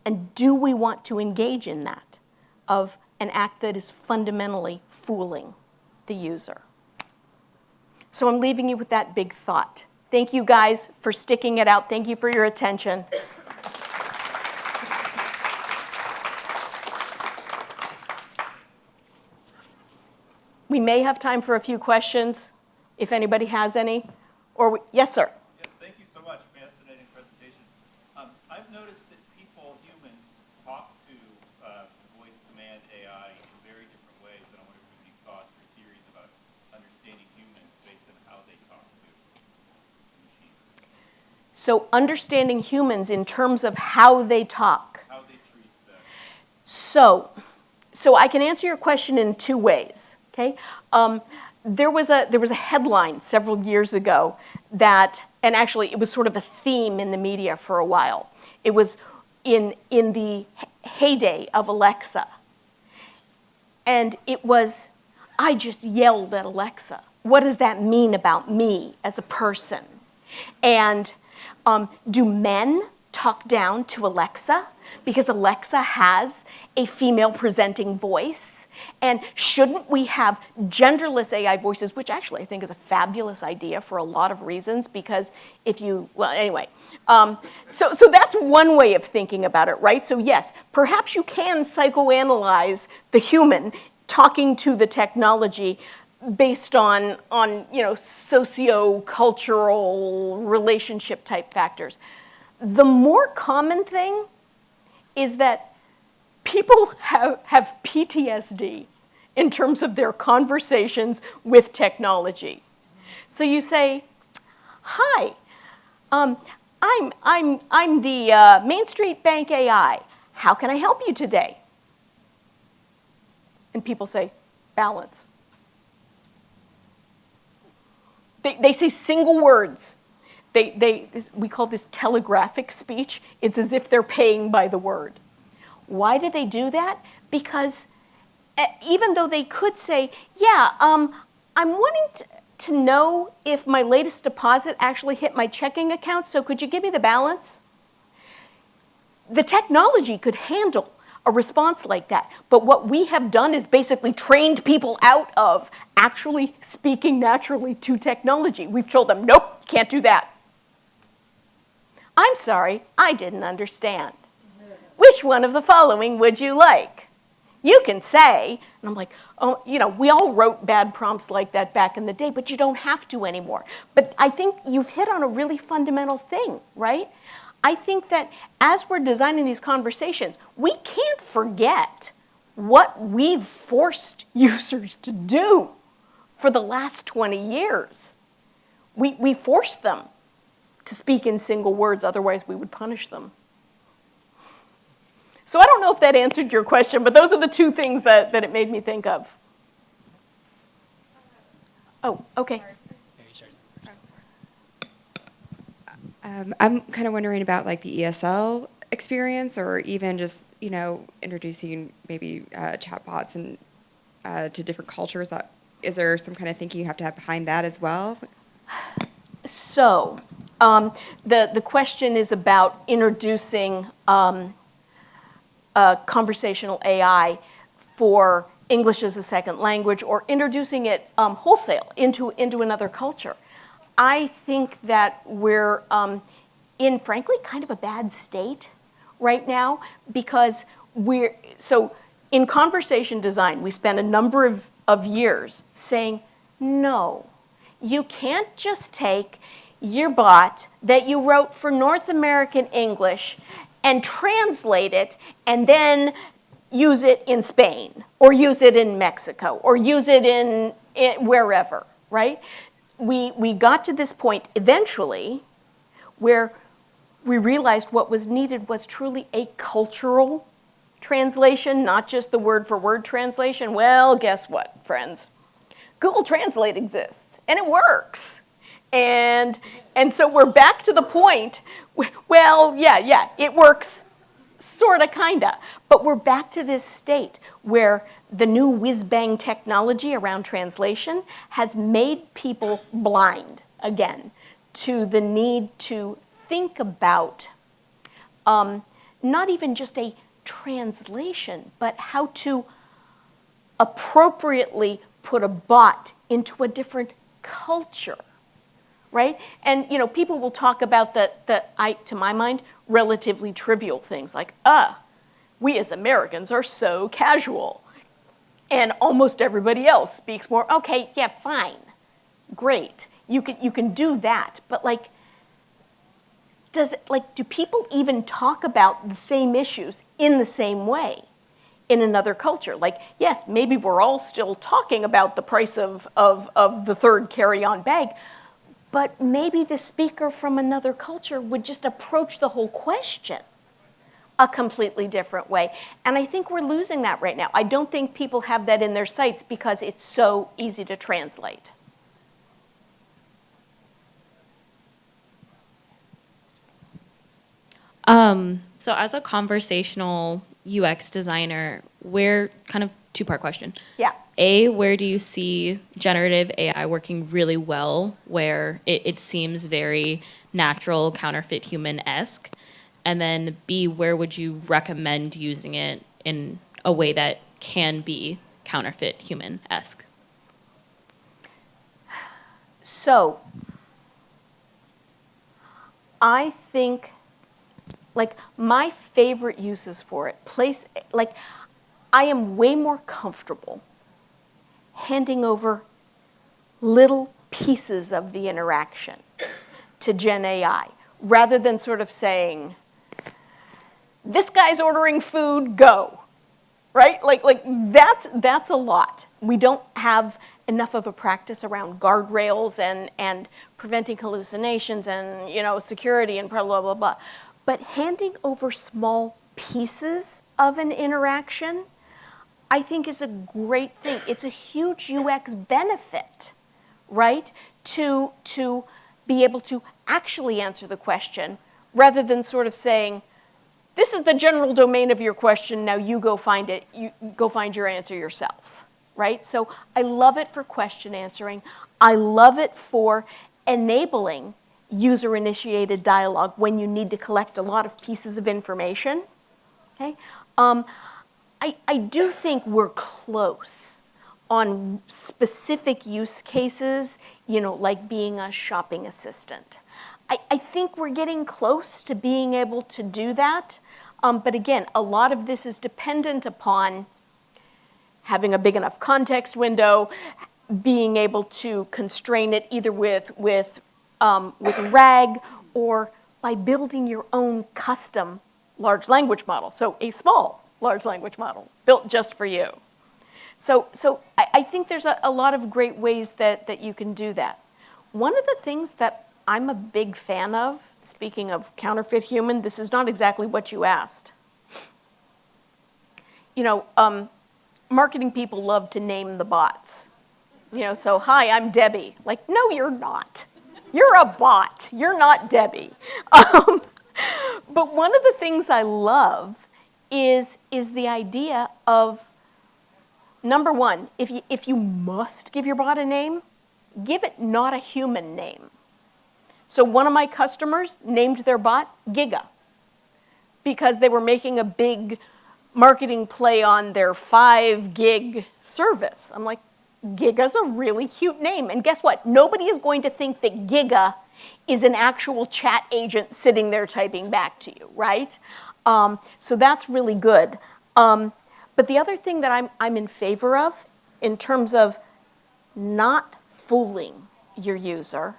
And do we want to engage in that, of an act that is fundamentally fooling the user? So I'm leaving you with that big thought. Thank you guys for sticking it out. Thank you for your attention. We may have time for a few questions, if anybody has any. Yes, sir. Yes, thank you so much. Fascinating presentation. I've noticed that people, humans, talk to voice command AI in very different ways, and I wonder if you have any thoughts or theories about understanding humans based on how they talk to machines. So understanding humans in terms of how they talk. How they treat them. So I can answer your question in two ways. Okay? There was a headline several years ago that, and actually it was sort of a theme in the media for a while. It was in the heyday of Alexa. And it was, I just yelled at Alexa. What does that mean about me as a person? And do men talk down to Alexa because Alexa has a female presenting voice? And shouldn't we have genderless AI voices, which actually I think is a fabulous idea for a lot of reasons, because if you, well, anyway. So that's one way of thinking about it, right? So yes, perhaps you can psychoanalyze the human talking to the technology based on socio-cultural relationship type factors. The more common thing is that people have PTSD in terms of their conversations with technology. So you say, "Hi, I'm the Main Street Bank AI. How can I help you today?" And people say, "Balance." They say single words. We call this telegraphic speech. It's as if they're paying by the word. Why do they do that? Because even though they could say, yeah, I'm wanting to know if my latest deposit actually hit my checking account, so could you give me the balance? The technology could handle a response like that. But what we have done is basically trained people out of actually speaking naturally to technology. We've told them, nope, you can't do that. I'm sorry, I didn't understand. Which one of the following would you like? You can say, and I'm like, oh, we all wrote bad prompts like that back in the day, but you don't have to anymore. But I think you've hit on a really fundamental thing, right? I think that as we're designing these conversations, we can't forget what we've forced users to do for the last 20 years. We forced them to speak in single words, otherwise we would punish them. So I don't know if that answered your question, but those are the two things that it made me think of. Oh, okay. I'm kind of wondering about like the ESL experience, or even just introducing maybe chatbots and to different cultures. That is there some kind of thinking you have to have behind that as well? So the question is about introducing conversational AI for English as a second language, or introducing it wholesale into another culture. I think that we're in, frankly, kind of a bad state right now, because so in conversation design, we spent a number of years saying, no, you can't just take your bot that you wrote for North American English and translate it and then use it in Spain, or use it in Mexico, or use it in wherever, right? We got to this point eventually where we realized what was needed was truly a cultural translation, not just the word-for-word translation. Well, guess what, friends? Google Translate exists, and it works. And so we're back to the point, well, yeah, it works, sorta, kinda. But we're back to this state where the new whiz-bang technology around translation has made people blind again to the need to think about not even just a translation, but how to appropriately put a bot into a different culture, right? And people will talk about to my mind, relatively trivial things like, we as Americans are so casual, and almost everybody else speaks more. Okay, yeah, fine, great. You can do that, but do people even talk about the same issues in the same way in another culture? Yes, maybe we're all still talking about the price of the third carry-on bag, but maybe the speaker from another culture would just approach the whole question a completely different way. And I think we're losing that right now. I don't think people have that in their sights because it's so easy to translate. So as a conversational UX designer, kind of two-part question. Yeah. Where do you see generative AI working really well, where it seems very natural, counterfeit human-esque? And then B, where would you recommend using it in a way that can be counterfeit human-esque? So I think my favorite uses for it, I am way more comfortable handing over little pieces of the interaction to Gen AI, rather than sort of saying, this guy's ordering food, go, right? That's a lot. We don't have enough of a practice around guardrails and preventing hallucinations and security and blah, blah, blah, blah. But handing over small pieces of an interaction, I think, is a great thing. It's a huge UX benefit, right? To be able to actually answer the question, rather than sort of saying, this is the general domain of your question, now you go find it, you go find your answer yourself, right? So I love it for question answering. I love it for enabling user-initiated dialogue when you need to collect a lot of pieces of information, okay? I do think we're close on specific use cases, like being a shopping assistant. I think we're getting close to being able to do that. But again, a lot of this is dependent upon having a big enough context window, being able to constrain it either with RAG or by building your own custom large language model. So a small large language model built just for you. So I think there's a lot of great ways that you can do that. One of the things that I'm a big fan of, speaking of counterfeit human, this is not exactly what you asked. You know, marketing people love to name the bots. You know, so, hi, I'm Debbie. Like, no, you're not. You're a bot. You're not Debbie. But one of the things I love is the idea of, number one, if you must give your bot a name, give it not a human name. So one of my customers named their bot Giga because they were making a big marketing play on their 5 gig service. I'm like, Giga's a really cute name. And guess what? Nobody is going to think that Giga is an actual chat agent sitting there typing back to you, right? So that's really good. But the other thing that I'm in favor of in terms of not fooling your user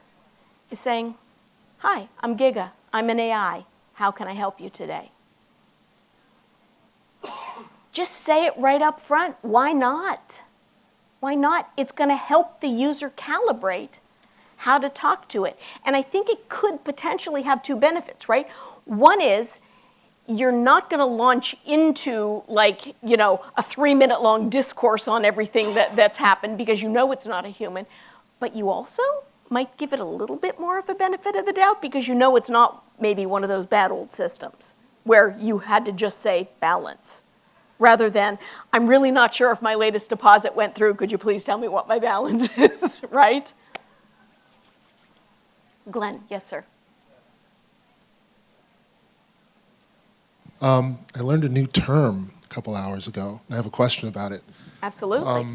is saying, hi, I'm Giga. I'm an AI. How can I help you today? Just say it right up front. Why not? Why not? It's going to help the user calibrate how to talk to it. And I think it could potentially have 2 benefits, right? One is you're not going to launch into, like, you know, a 3-minute long discourse on everything that's happened because you know it's not a human. But you also might give it a little bit more of a benefit of the doubt because you know it's not maybe one of those bad old systems where you had to just say balance. Rather than, I'm really not sure if my latest deposit went through. Could you please tell me what my balance is, right? Glenn, yes, sir. I learned a new term a couple hours ago, and I have a question about it. Absolutely.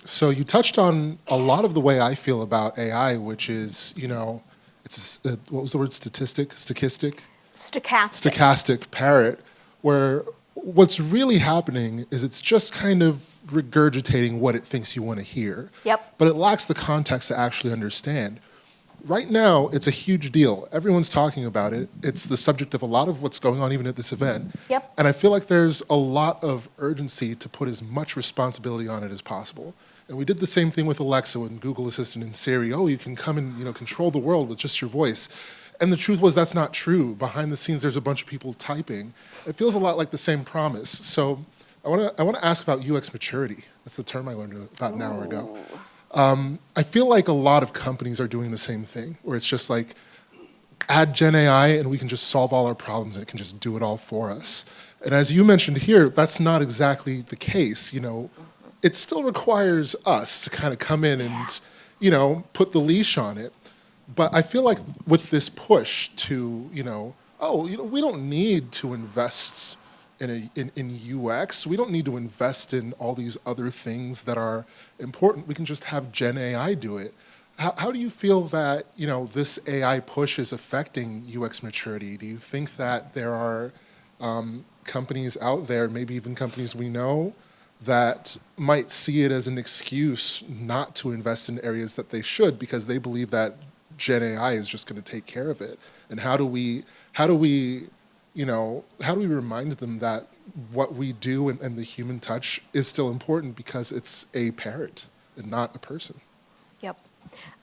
So you touched on a lot of the way I feel about AI, which is, you know, it's what was the word? Stochastic. Stochastic parrot, where what's really happening is it's just kind of regurgitating what it thinks you want to hear. Yep. But it lacks the context to actually understand. Right now, it's a huge deal. Everyone's talking about it. It's the subject of a lot of what's going on even at this event. Yep. And I feel like there's a lot of urgency to put as much responsibility on it as possible. And we did the same thing with Alexa and Google Assistant and Siri. Oh, you can come and, you know, control the world with just your voice. And the truth was that's not true. Behind the scenes, there's a bunch of people typing. It feels a lot like the same promise. So I want to ask about UX maturity. That's the term I learned about an hour ago. I feel like a lot of companies are doing the same thing, where it's just like, add Gen AI and we can just solve all our problems and it can just do it all for us. And as you mentioned here, that's not exactly the case. You know, it still requires us to kind of come in and, you know, put the leash on it. But I feel like with this push to, you know, oh, you know, we don't need to invest in UX. We don't need to invest in all these other things that are important. We can just have Gen AI do it. How do you feel that, you know, this AI push is affecting UX maturity? Do you think that there are companies out there, maybe even companies we know, that might see it as an excuse not to invest in areas that they should because they believe that Gen AI is just going to take care of it? And how do we remind them that what we do and the human touch is still important because it's a parrot and not a person? Yep.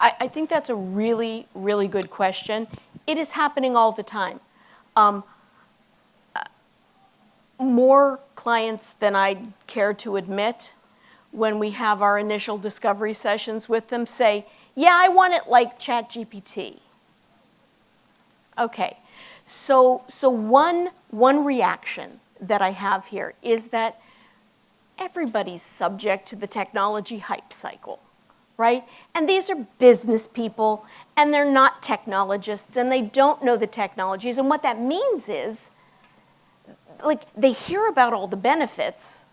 I think that's a really, really good question. It is happening all the time. More clients than I'd care to admit when we have our initial discovery sessions with them say, yeah, I want it like ChatGPT. Okay, so one reaction that I have here is that everybody's subject to the technology hype cycle, right? And these are business people, and they're not technologists, and they don't know the technologies. And what that means is, like, they hear about all the benefits,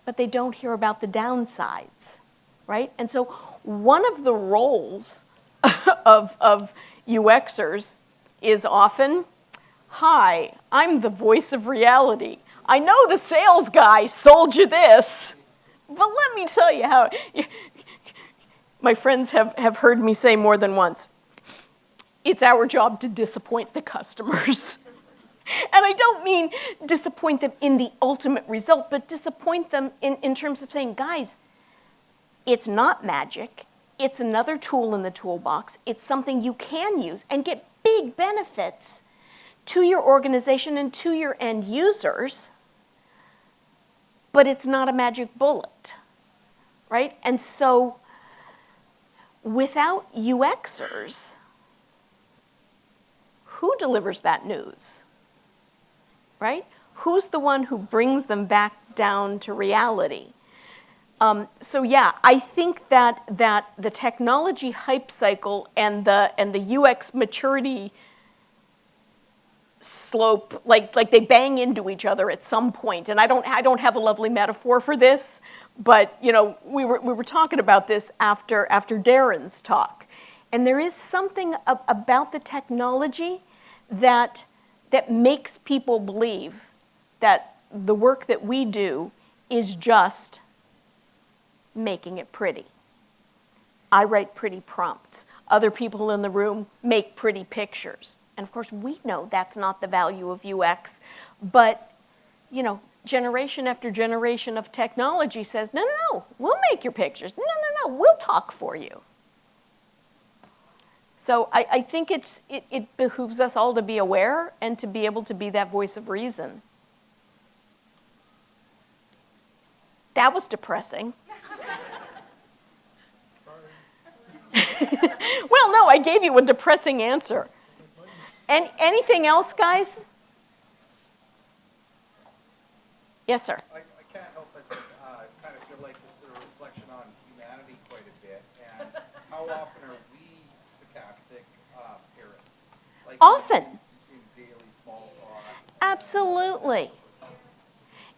but they don't hear about the downsides, right? And so one of the roles of UXers is often, hi, I'm the voice of reality. I know the sales guy sold you this, but let me tell you how. My friends have heard me say more than once, it's our job to disappoint the customers. And I don't mean disappoint them in the ultimate result, but disappoint them in terms of saying, guys, it's not magic. it's another tool in the toolbox. It's something you can use and get big benefits to your organization and to your end users, but it's not a magic bullet, right? And so without UXers, who delivers that news, right? Who's the one who brings them back down to reality? So yeah, I think that the technology hype cycle and the UX maturity slope, like they bang into each other at some point. And I don't have a lovely metaphor for this, but we were talking about this after Darren's talk, and there is something about the technology that makes people believe that the work that we do is just making it pretty. I write pretty prompts. Other people in the room make pretty pictures. And of course, we know that's not the value of UX, but generation after generation of technology says, no, we'll make your pictures. No, we'll talk for you. So I think it behooves us all to be aware and to be able to be that voice of reason. That was depressing. Well, no, I gave you a depressing answer. And anything else, guys? Yes, sir. I can't help but kind of feel like this is a reflection on humanity quite a bit. And how often are we stochastic parents? Like Often. In daily small talk. Absolutely.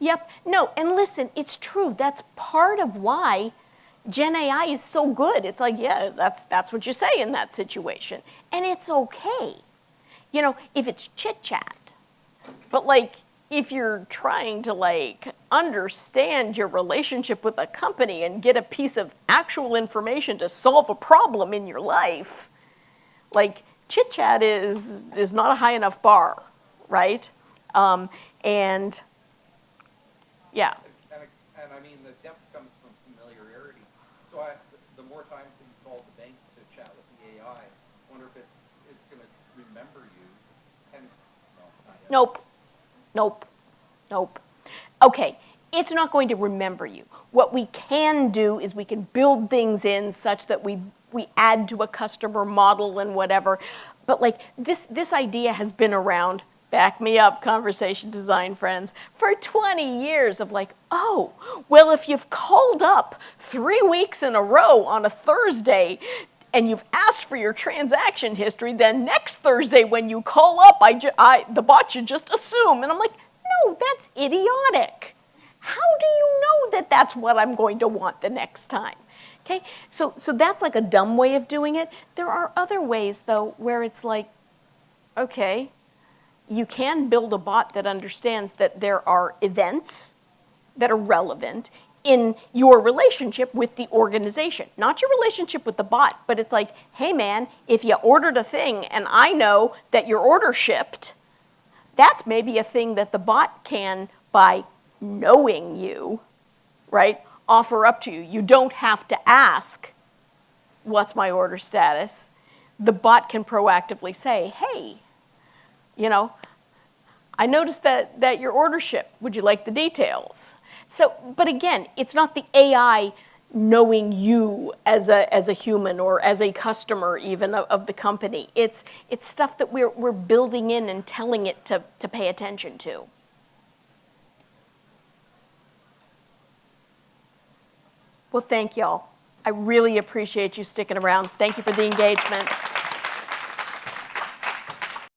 Yep. No, and listen, it's true. That's part of why Gen AI is so good. It's like, yeah, that's what you say in that situation. And it's okay. If it's chit-chat. But if you're trying to understand your relationship with a company and get a piece of actual information to solve a problem in your life, chit-chat is not a high enough bar, right? And yeah. And I mean, the depth comes from familiarity. So the more times that you call the bank to chat with the AI, I wonder if it's going to remember you. And no, not yet. Nope. Okay, it's not going to remember you. What we can do is we can build things in such that we add to a customer model and whatever. But this idea has been around, back me up, conversation design friends, for 20 years of oh, well, if you've called up 3 weeks in a row on a Thursday and you've asked for your transaction history, then next Thursday when you call up, the bot should just assume. And I'm like, no, that's idiotic. How do you know that that's what I'm going to want the next time? Okay, so that's a dumb way of doing it. There are other ways, though, where it's okay, you can build a bot that understands that there are events that are relevant in your relationship with the organization. Not your relationship with the bot, but it's hey man, if you ordered a thing and I know that your order shipped, that's maybe a thing that the bot can, by knowing you, right, offer up to you. You don't have to ask, what's my order status? The bot can proactively say, hey, I noticed that your order shipped. Would you like the details? So, but again, it's not the AI knowing you as a human or as a customer even of the company. It's stuff that we're building in and telling it to pay attention to. Well, thank y'all. I really appreciate you sticking around. Thank you for the engagement.